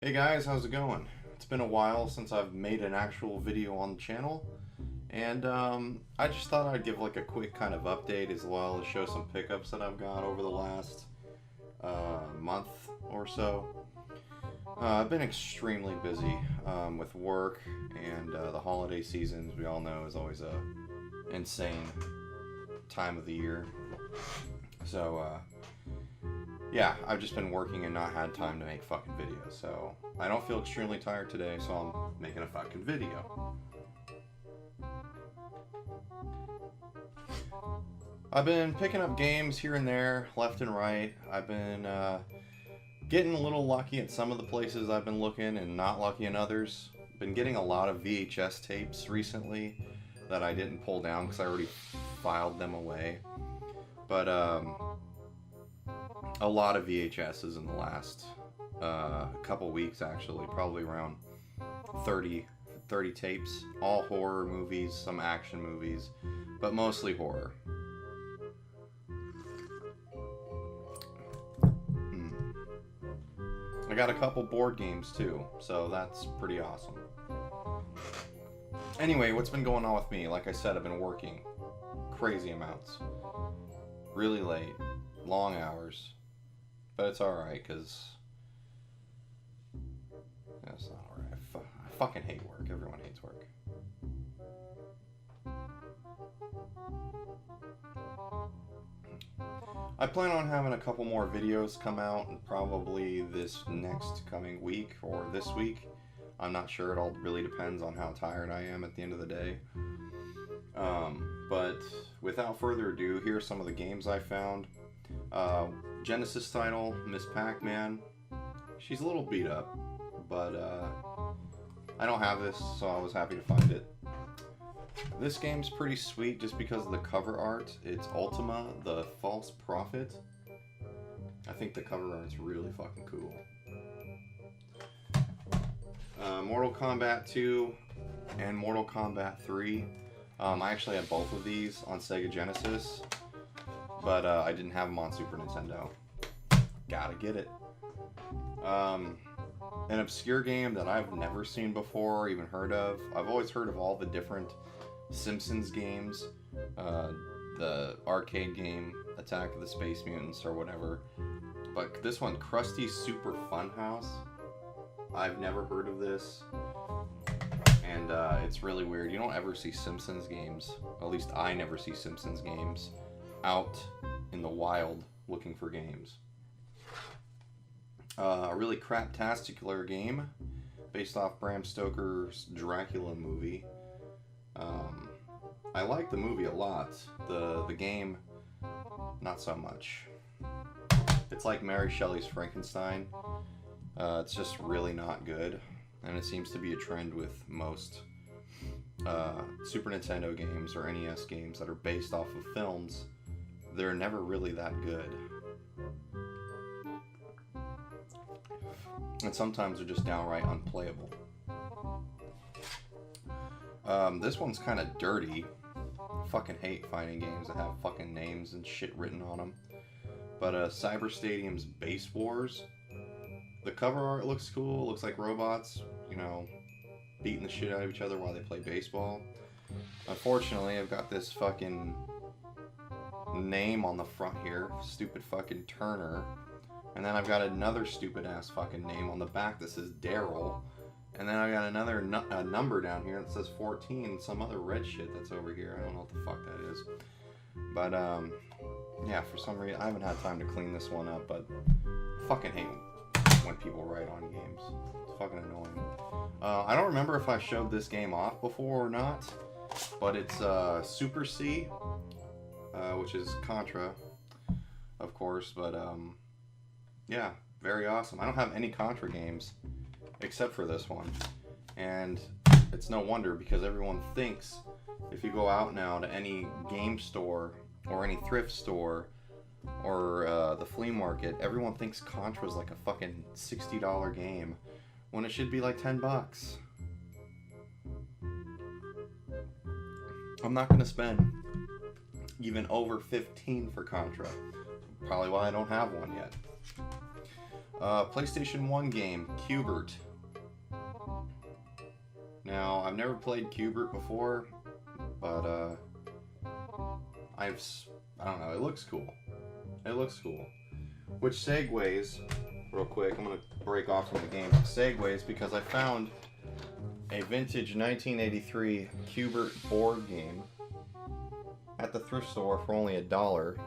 Hey guys, how's it going? It's been a while since I've made an actual video on the channel, and I just thought I'd give like a quick kind of update as well as show some pickups that I've got over the last month or so. I've been extremely busy with work, and the holiday seasons, we all know, is always a insane time of the year. So yeah, I've just been working and not had time to make fucking videos, so I don't feel extremely tired today, so I'm making a fucking video. I've been picking up games here and there, left and right. I've been getting a little lucky at some of the places I've been looking and not lucky in others. Been getting a lot of VHS tapes recently that I didn't pull down because I already filed them away. But a lot of VHSs in the last couple weeks, actually, probably around 30 tapes, all horror movies, some action movies, but mostly horror. I got a couple board games too, so that's pretty awesome. Anyway, what's been going on with me? Like I said, I've been working crazy amounts, really late, long hours. But it's alright, because that's not alright. I fucking hate work. Everyone hates work. I plan on having a couple more videos come out, probably this next coming week or this week. I'm not sure. It all really depends on how tired I am at the end of the day. But without further ado, here are some of the games I found. Genesis title, Miss Pac-Man. She's a little beat up, but I don't have this, so I was happy to find it. This game's pretty sweet just because of the cover art. It's Ultima, the False Prophet. I think the cover art's really fucking cool. Mortal Kombat 2 and Mortal Kombat 3. I actually had both of these on Sega Genesis, but I didn't have them on Super Nintendo. Gotta get it. An obscure game that I've never seen before or even heard of. I've always heard of all the different Simpsons games, the arcade game, Attack of the Space Mutants or whatever. But this one, Krusty Super Funhouse, I've never heard of this. And it's really weird. You don't ever see Simpsons games, at least I never see Simpsons games, out in the wild looking for games. A really craptasticular game based off Bram Stoker's Dracula movie. I like the movie a lot. The game, not so much. It's like Mary Shelley's Frankenstein. It's just really not good, and it seems to be a trend with most Super Nintendo games or NES games that are based off of films. They're never really that good. And sometimes they're just downright unplayable. This one's kind of dirty. I fucking hate finding games that have fucking names and shit written on them. But Cyber Stadium's Base Wars. The cover art looks cool. It looks like robots, you know, beating the shit out of each other while they play baseball. Unfortunately, I've got this fucking name on the front here. Stupid fucking Turner. And then I've got another stupid ass fucking name on the back that says Daryl. And then I got another number down here that says 14. Some other red shit that's over here. I don't know what the fuck that is. But yeah, for some reason I haven't had time to clean this one up. But I fucking hate when people write on games. It's fucking annoying. I don't remember if I showed this game off before or not. But it's Super C, which is Contra, of course. But yeah, very awesome. I don't have any Contra games except for this one, and it's no wonder, because everyone thinks if you go out now to any game store or any thrift store or the flea market, everyone thinks Contra's like a fucking $60 game when it should be like $10. I'm not gonna spend even over 15 for Contra. Probably why I don't have one yet. PlayStation 1 game, Qubert. Now, I've never played Qubert before, but I don't know, it looks cool. It looks cool. Which segues, real quick, I'm going to break off from the game. Segues because I found a vintage 1983 Qubert board game at the thrift store for only $1.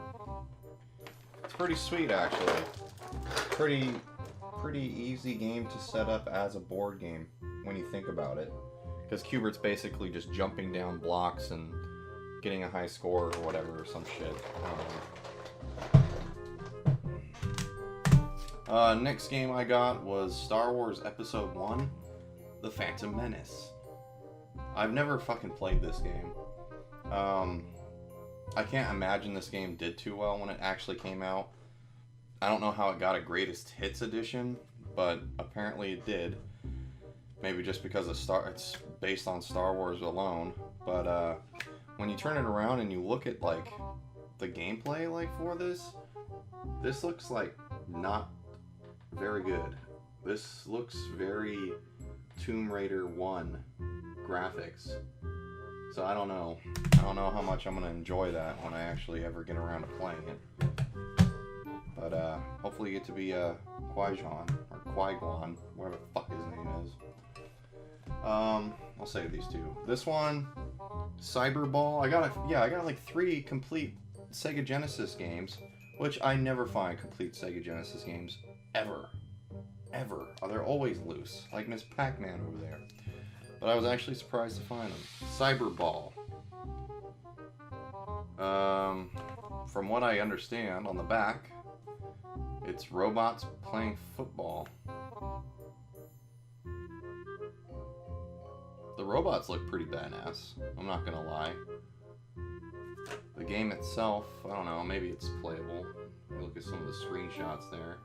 It's pretty sweet, actually. Pretty easy game to set up as a board game when you think about it. Because Qubert's basically just jumping down blocks and getting a high score or whatever, or some shit. Next game I got was Star Wars Episode 1, The Phantom Menace. I've never fucking played this game. I can't imagine this game did too well when it actually came out. I don't know how it got a Greatest Hits edition, but apparently it did. Maybe just because it's based on Star Wars alone. But when you turn it around and you look at like the gameplay like for this looks like not very good. This looks very Tomb Raider 1 graphics. So I don't know. I don't know how much I'm gonna enjoy that when I actually ever get around to playing it. But hopefully you get to be Qui-Gon or Qui-Gon, whatever the fuck his name is. I'll save these two. This one, Cyberball. I got like 3 complete Sega Genesis games, which I never find complete Sega Genesis games ever. They're always loose, like Miss Pac-Man over there. But I was actually surprised to find them. Cyberball. From what I understand, on the back, it's robots playing football. The robots look pretty badass, I'm not gonna lie. The game itself, I don't know, maybe it's playable. Look at some of the screenshots there.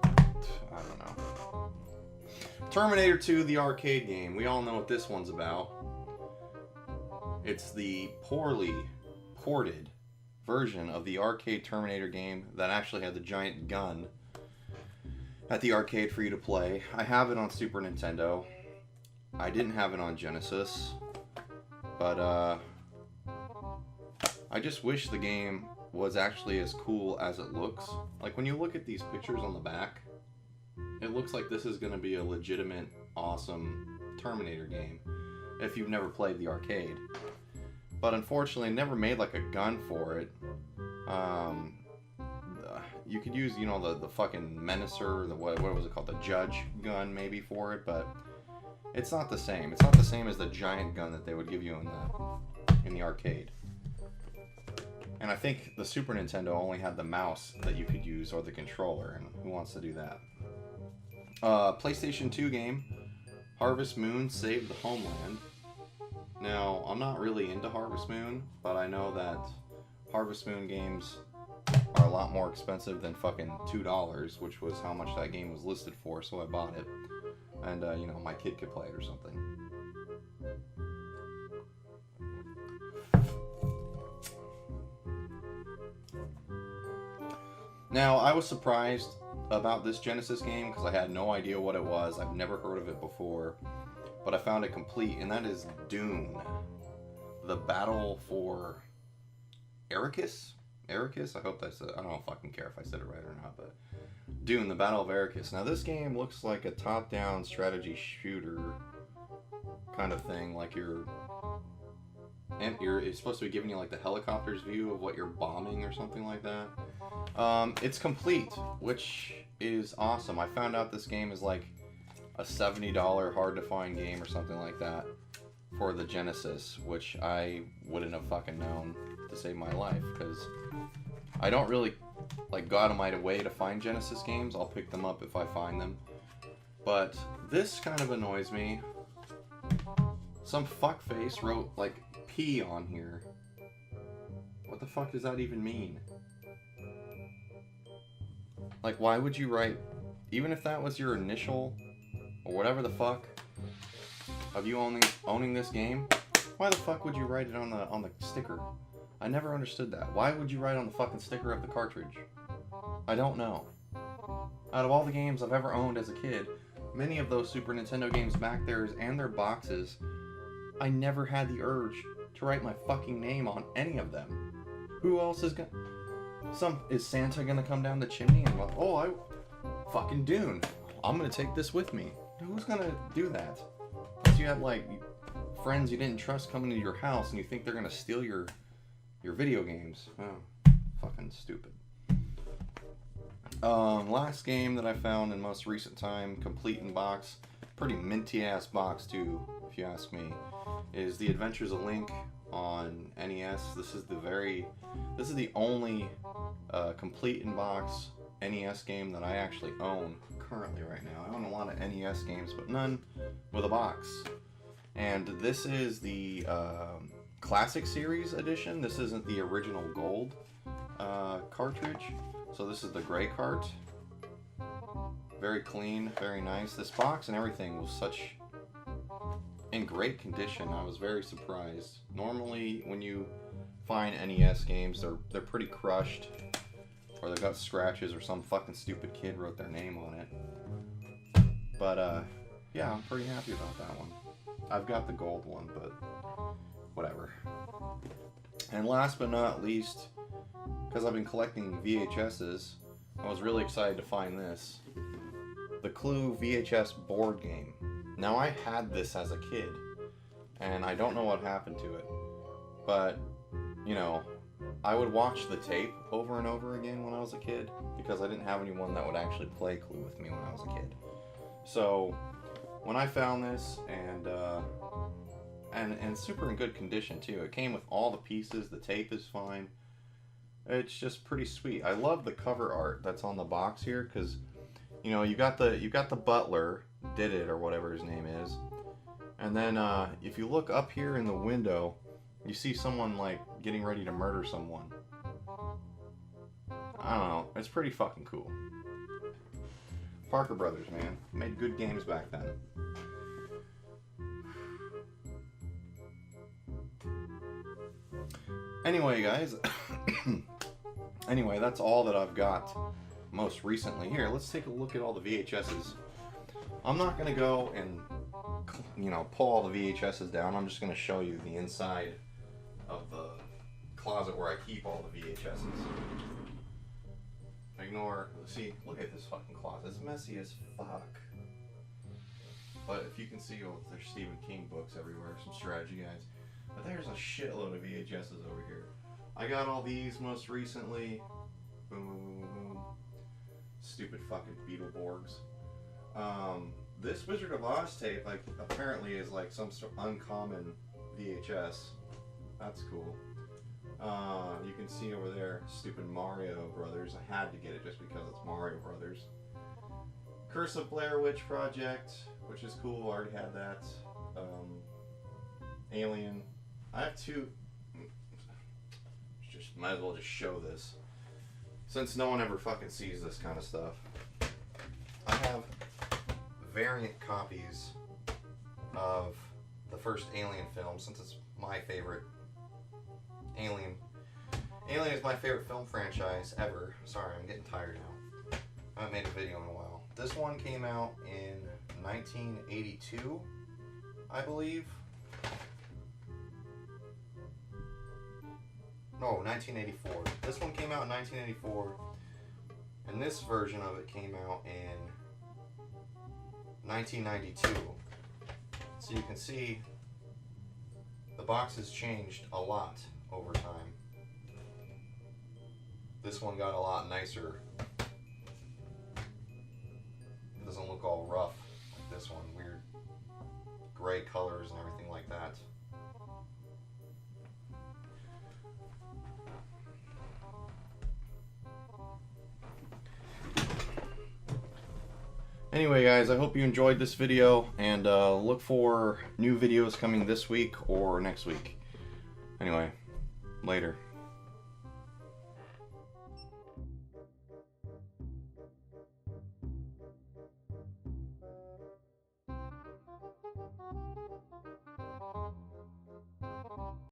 I don't know. Terminator 2, the arcade game. We all know what this one's about. It's the poorly ported version of the arcade Terminator game that actually had the giant gun at the arcade for you to play. I have it on Super Nintendo. I didn't have it on Genesis. But I just wish the game was actually as cool as it looks. Like when you look at these pictures on the back, it looks like this is going to be a legitimate, awesome Terminator game if you've never played the arcade. But unfortunately, never made like a gun for it. You could use, you know, the fucking Menacer, what was it called? The Judge gun maybe for it, but it's not the same. It's not the same as the giant gun that they would give you in the arcade. And I think the Super Nintendo only had the mouse that you could use or the controller, and who wants to do that? PlayStation 2 game, Harvest Moon Save the Homeland. Now, I'm not really into Harvest Moon, but I know that Harvest Moon games are a lot more expensive than fucking $2, which was how much that game was listed for, so I bought it. And, you know, my kid could play it or something. Now, I was surprised about this Genesis game because I had no idea what it was. I've never heard of it before, but I found it complete, and that is Dune, the battle for Arrakis. I hope that's I don't fucking care if I said it right or not, but Dune, the Battle of Arrakis. Now this game looks like a top-down strategy shooter kind of thing, like it's supposed to be giving you like the helicopter's view of what you're bombing or something like that. It's complete, which is awesome. I found out this game is like a $70 hard-to-find game or something like that for the Genesis, which I wouldn't have fucking known to save my life, because I don't really like go out of my way to find Genesis games. I'll pick them up if I find them. But this kind of annoys me. Some fuckface wrote like P on here. What the fuck does that even mean? Like, why would you write, even if that was your initial or whatever the fuck of you owning this game, why the fuck would you write it on the sticker? I never understood that. Why would you write on the fucking sticker of the cartridge? I don't know. Out of all the games I've ever owned as a kid, many of those Super Nintendo games back there and their boxes, I never had the urge to write my fucking name on any of them. Who else is gonna... Is Santa gonna come down the chimney and like, oh, I... Fucking Dune. I'm gonna take this with me. Who's gonna do that? Unless you have, like, friends you didn't trust coming to your house and you think they're gonna steal your video games. Oh, fucking stupid. Last game that I found in most recent time, complete in box, pretty minty ass box too, if you ask me, is The Adventures of Link on NES. This is the only complete in box NES game that I actually own currently right now. I own a lot of NES games, but none with a box. And this is the Classic Series edition. This isn't the original gold cartridge. So this is the gray cart. Very clean, very nice. This box and everything was in great condition. I was very surprised. Normally when you find NES games, they're pretty crushed, or they've got scratches, or some fucking stupid kid wrote their name on it. But yeah, I'm pretty happy about that one. I've got the gold one, but whatever. And last but not least, because I've been collecting VHSs, I was really excited to find this. The Clue VHS board game. Now, I had this as a kid, and I don't know what happened to it, but, you know, I would watch the tape over and over again when I was a kid, because I didn't have anyone that would actually play Clue with me when I was a kid. So, when I found this, and super in good condition too, it came with all the pieces, the tape is fine, it's just pretty sweet. I love the cover art that's on the box here, because, you know, you got the butler, did it, or whatever his name is, and then if you look up here in the window, you see someone like getting ready to murder someone. I don't know, it's pretty fucking cool. Parker Brothers, man, made good games back then. Anyway, guys, anyway, that's all that I've got most recently. Here, let's take a look at all the VHSs. I'm not going to go and, you know, pull all the VHSs down. I'm just going to show you the inside of the closet where I keep all the VHSs. See, look at this fucking closet. It's messy as fuck. But if you can see, oh, there's Stephen King books everywhere, some strategy guides. But there's a shitload of VHSs over here. I got all these most recently. Boom, boom, boom, boom. Stupid fucking Beetleborgs. This Wizard of Oz tape, like, apparently is like some sort of uncommon VHS. That's cool. You can see over there, stupid Mario Brothers. I had to get it just because it's Mario Brothers. Curse of Blair Witch Project, which is cool. I already had that. Alien. I have two. Just might as well just show this, since no one ever fucking sees this kind of stuff. I have variant copies of the first Alien film, since it's my favorite. Alien is my favorite film franchise ever. Sorry, I'm getting tired now. I haven't made a video in a while. This one came out in 1982, I believe. No, 1984. This one came out in 1984, and this version of it came out in 1992. So you can see the box has changed a lot over time. This one got a lot nicer. It doesn't look all rough like this one. Weird gray colors and everything like that. Anyway, guys, I hope you enjoyed this video, and look for new videos coming this week or next week. Anyway, later.